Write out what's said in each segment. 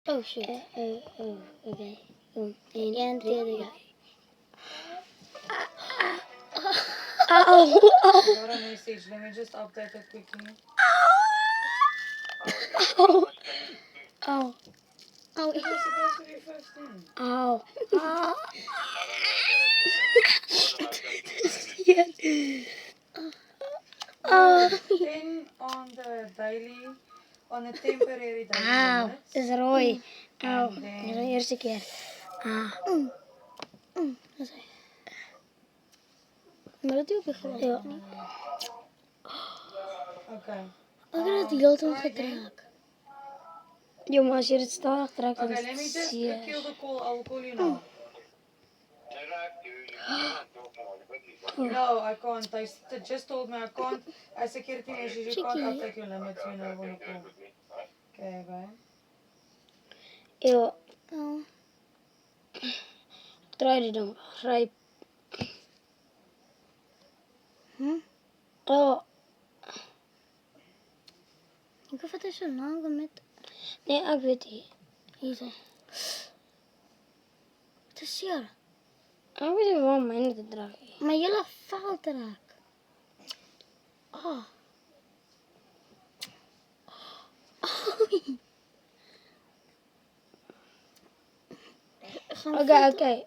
Oh shit. Okay. 1, 2, 3. Got a message. Let me just update it quickly. Ow. Ow. It was supposed to be 15. Ow. No, 10 on the daily, on the temporary daily Auw, limits. het is rooi. Auw, And dat is then de eerste keer. Ah. Dat is... Maar dat doe ik gewoon niet. Okay. Ik heb het heel toen try again. getrek. Jongen, als je het stadig trekt, dan Okay, is let me het just zeer. kill the call. I will call you now. No, I can't. They just told me I can't. As security measures, you can't update your limits when I want to call. Okay, bye. Eeuw. Draai die dan. Grijp. Oh. Ik hoef het zo lang met... Nee, ik weet niet. Hier zo. Het is zeer. Ik weet niet waarom mij te dragen. Maar jullie valt raak. Oh.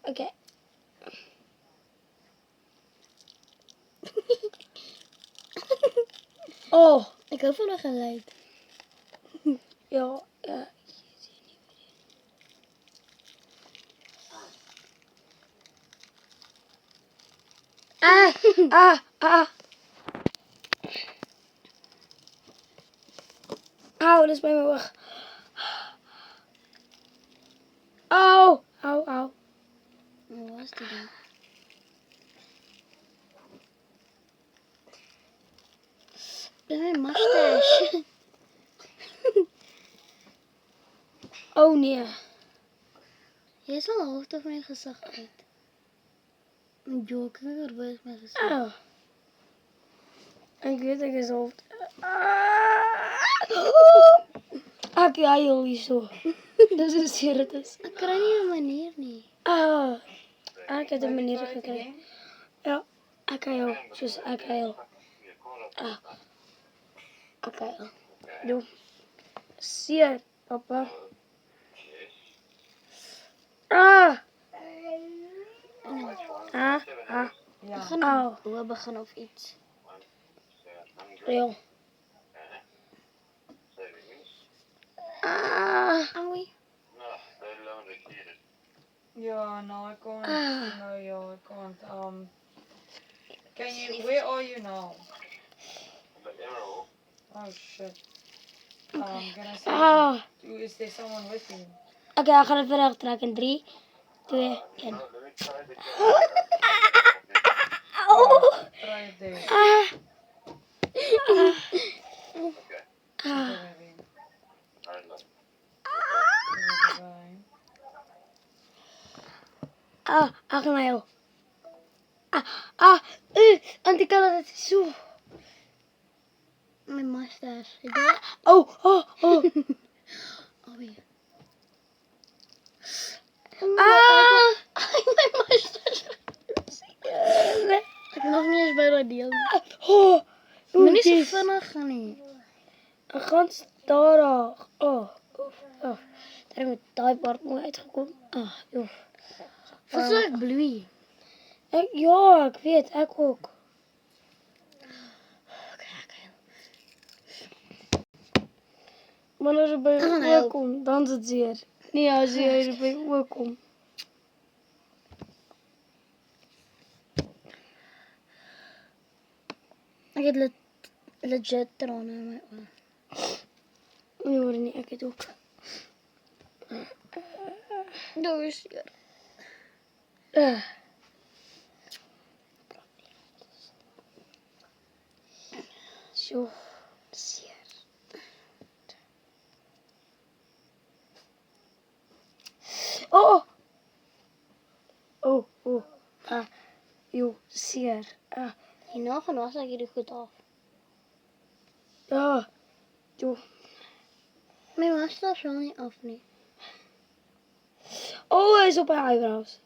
Oké. Oh. Ik hoop er nog gelijk. Ja. Auw, dat is bij mijn weg. Auw. Wat was die dan? Dat is mijn mustache. Oh nee. Jij is al hoofd op mijn gezicht uit. Een joke, er bij mijn gezicht. Oh. Ik weet dat ik hoofd. Ik ga jullie zo. Dat is hier het is. Ik krijg niet een manier niet. Ik heb de manier gekregen. Ja. Ik ga jou. Dus ik ga jou. Ik ga jou. Doe. Zie je, papa. We beginnen of iets. Real. Owie. Yeah, no, I can't. No, yeah, I can't. Can you? Where are you now? Oh shit. Can I say? Is there someone with you? Oké, we gaan het verder trekken. 3, 2, 1. Try it there. Ach, naar jou. Antikala, dat is zo. Mijn mustache. Oh. Alweer. Mijn mustache. Ik heb nog niet eens bij dat deel. Maar niet zo vinnig gaan niet. Een gans starig. Daar heb ik mijn typebord mooi uitgekomen. Joh. Wat zou ik bloeien? Ja, ik weet, ik ook. Maar als je bij me komt, dan is het zeer. Nee, als je bij me komt. Ik heb legit tranen in mijn ogen. Nee hoor, niet, ik het ook. Dat is zeer. Zo, zeer. Joh, zeer. Die nagel was ik er goed af. Ja, joh. Mijn was dat zo niet af, nee. Oh, hij is op mijn eyebrows.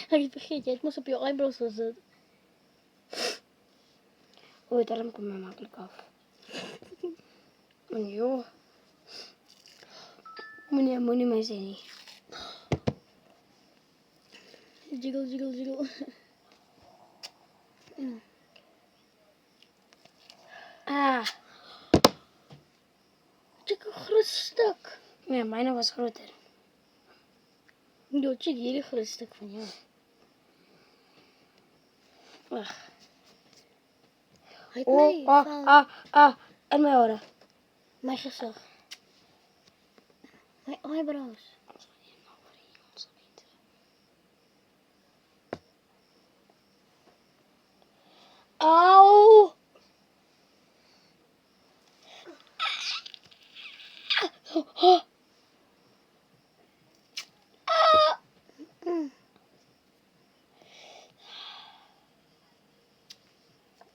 Hey, vergeet, jij het moest op je eyebrows gezet. Oh, daarom komt mij makkelijk af. Maar joh. Moet mij zien niet. Jiggle, jiggle, jiggle. Ah. Check een groot stuk. Nee, mijne was groter. Yo, check hier een groot stuk van jou. Wacht. Hij Oh, en mijn oren. Mijn gezicht. Mijn eyebrows. Auw.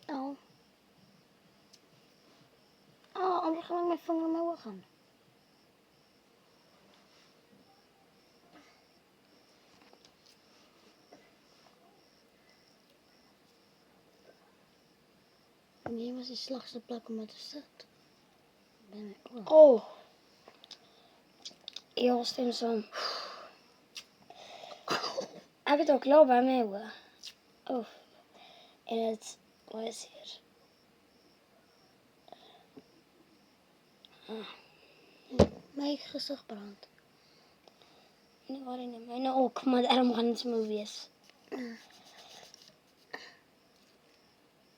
Au. Oh, anders ga ik mijn vinger naar mijn ogen gaan. Nee, was die slagste plak om het te zetten. Ben ik ook. Oh. Heel stem zo. Ik het ook lauw bij mij hoor. Oh. En het was hier. Mijn gezicht brandt. Nee, waarin in mijne ook, maar daarom gaan het me wees.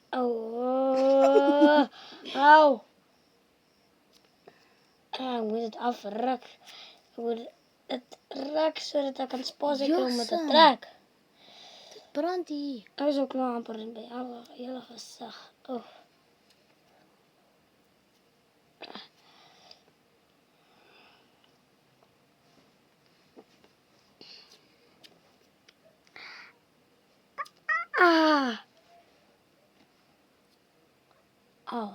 Oh. Auw. Ah, ik moet het afrukken. Ik moet het rukken zodat ik kan spazen om het te Jossen. trekken. Het brandt hier. Hij is ook nog amper in bij alle hele gezicht. Oh. Ah. Oh.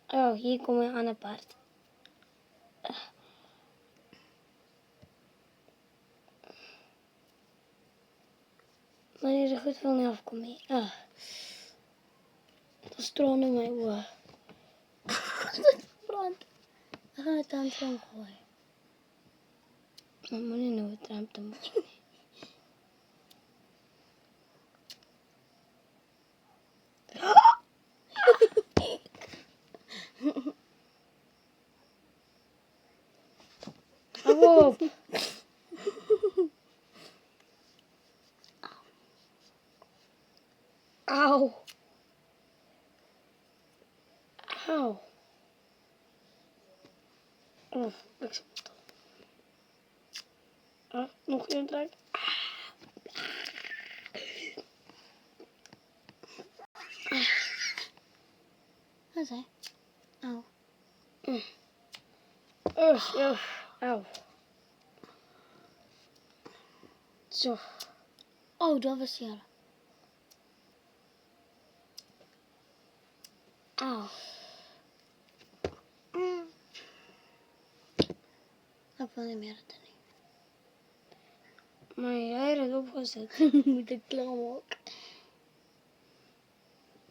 Oh, hier kom je aan het paard. Wanneer er goed veel niet afkomt. Ah. Dat stroomde mijn oor. Het brandt. We gaan het aan het rond gooien. Maar moet je nou het ruimte maken. Hou op. Auw. Auw. Oh, bliksem. Ah, nog een trek. Wat is hij? Au. Ja. Auw. Zo. Oh, dat was Jelle. Auw. Ik wil niet meer het niet. Maar jij hebt het opgezet. Moet ik klauwen ook.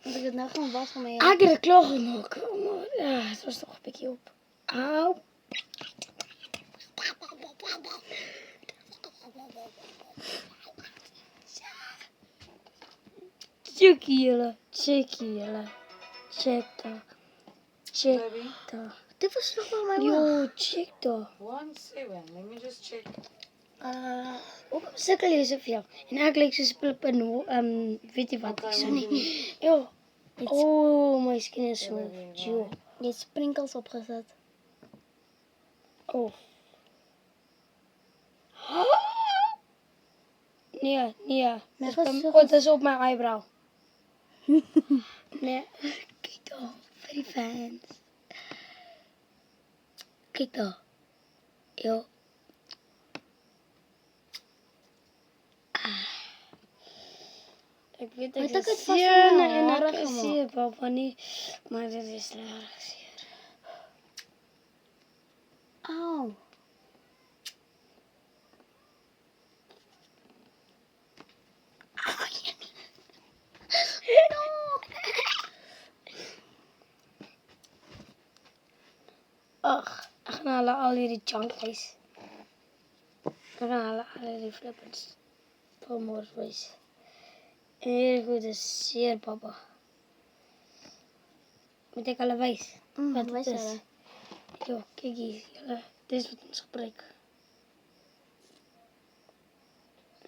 Moet ik het nou gewoon wassen met Ik heb de klogen ook. Ja, het was toch een beetje op. Auw. Check hier. Check dat. Check Baby, dat. Dit was nog wel mijn oog. Yo, check dat. 1-7. Let me just check. Ook sukkel je zoveel. En eigenlijk is het weet je wat ik zo niet. Yo. Oh, mijn skin is zo. Yo. Je hebt sprinkels opgezet. Oh. Nee. Met Dat wat is, zo- dat is op mijn eyebrow. Nee. Kijk dan. Very fans. Kijk dan. Yo. Ik weet dat Maar dat het is vast zeer wel en erg ik gemaakt. zie het papa niet. Maar dit is erg zeer. Auw. Ag, ek gaan hulle al hierdie junk wys. Ek gaan hulle al hierdie flippers vanmôre wys. En hierdie goed is seer, papa. Moet ek hulle wys? Wat Wys dit is? hulle. Ja, kyk hier, julle. Dis wat ons gebruik.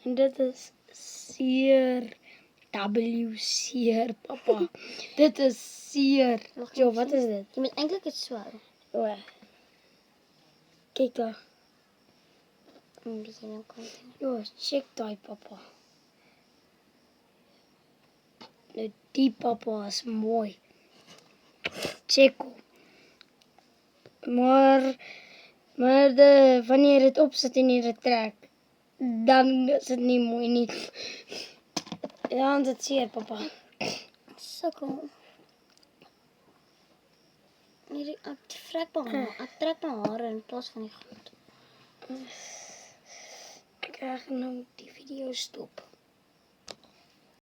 En dit is seer. Seer, papa. Dit is seer. Jo, wat is dit? Jy moet eintlik dit so hou. O. Kyk daar. Een bietjie nou kant. Jo, check daai, papa. Nou, die papa is mooi. Check hom. Maar wanneer jy dit opsit en jy dit trek, dan is dit nie mooi nie. Ja, dit seer, papa. Sukkel. Hierdie ek trek my hare in plaas van die goed. Ek gaan nou die video stop.